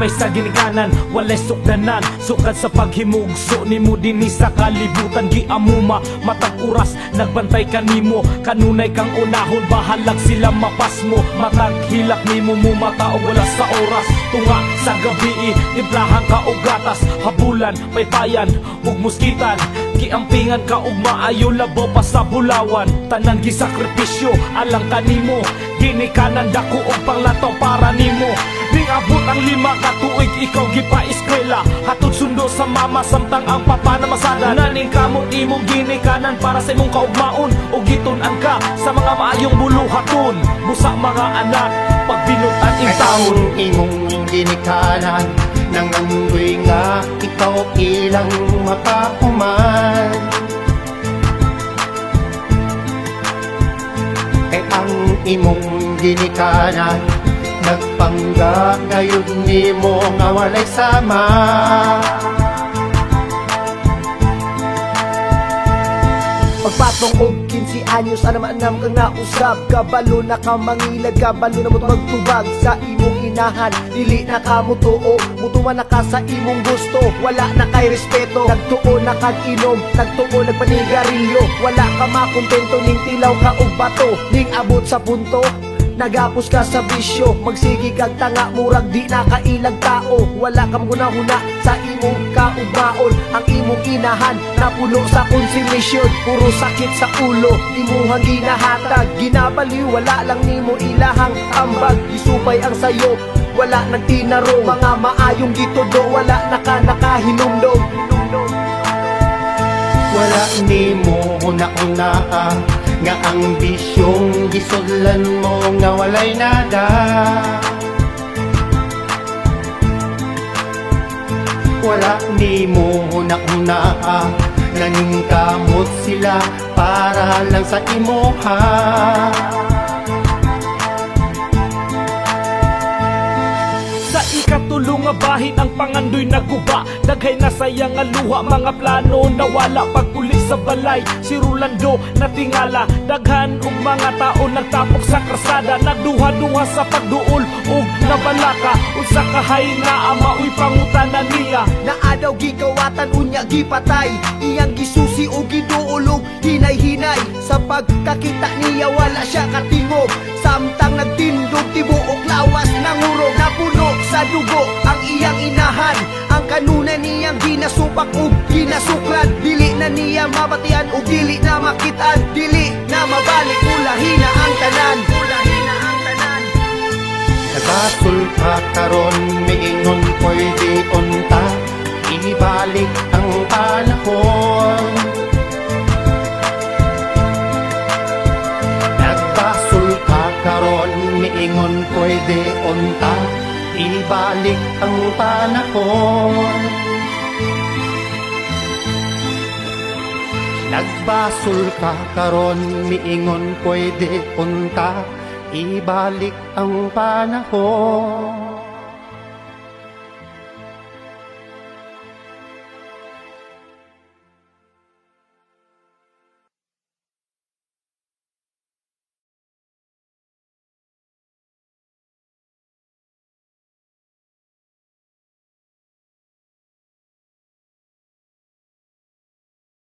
May sa ginikanan, walay sukdanan. Sukad sa paghimugso nimo dinhi sa kalibutan. Giamuma, matag oras, nagbantay ka nimo. Kanunay kang unahon, bahalag sila mapas mo. Matag hilak nimo mo mata o wala sa oras. Tunga sa gabi, timplahan ka og gatas. Habulan, paypayan, ug muskitan. Giampingan ka ug maayo labo pa sa bulawan. Tanan gisakripisyo, alang kanimo. Ginikanan dako og panglato para nimo. Ning abot ang 5 ka tuig ikaw gipa-eskwela. Hatod sundo sa mama samtang ang papa na masada. Naning kamot imong ginikanan para sa imong kaugmaon. O gitun-an ka sa mga maayong buluhaton. Busa mga anak, pagbinutan ing taon. Imong ginikanan nangandoy nga ikaw ilang makahuman. Ang imong ginikanan nagpangga gayud nimo nga walay sama. Pagpatong og 15 anyos anam-anam kang nausab. Kabalo na ka mangilag, kabalo na mo magtubag sa imong inahan. Dili na ka mutuo, mutuwa na ka sa imong gusto. Wala na kay respeto, nagtuo na kag inom, nagtuo nagpanigarilyo. Wala ka makontento ning tilaw ka og bato. Ning abot sa punto nagapos ka sa bisyo, magsigi kag tanga, murag di na kailag tao. Wala kang gunahuna sa imong kaugmaon. Ang imong inahan napulo sa konsumisyon, puro sakit sa ulo imuhang ginahatag. Ginabaliw, wala lang nimo ilahang ambag. Isupay ang sayo, wala nagtinaro. Mga maayong gitudo, wala nakahinumdom. Wala nimo una-una nga ang bisyong gisudlan mo nga walay nada. Wala nimo una-una naningkamot sila para lang sa imoha. Sa ikatulong nga bahin ang pangandoy naguba. Daghay na sayang nga luha, mga plano nawala. Pagpuli sa balay, si Rolando natingala. Daghan og mga tao nagtapok sa krasada. Nagduha-duha sa pagduol ug nabalaka. Unsa kahay na amaoy pangutanan niya. Naadaw gikawatan unya gipatay. Iyang gisusi o giduulog hinay-hinay. Sa pagkakita niya wala siya katingog. Samtang nagtindog tibuok lawas nangurog. Napuno sa dugo ang iyang inahan. Ang kanuna niyang ginasupak o ginasuklan. Dili na niya mabatian o dili na makitaan. Dili na mabalik, ulahina ang tanan. Nagasul ka karon miingon pwede unta. Ibalik ang panahon. Nagasul ka karon miingon pwede unta. Ibalik ang panahon. Nagbasol ka karon miingon pwede unta. Ibalik ang panahon.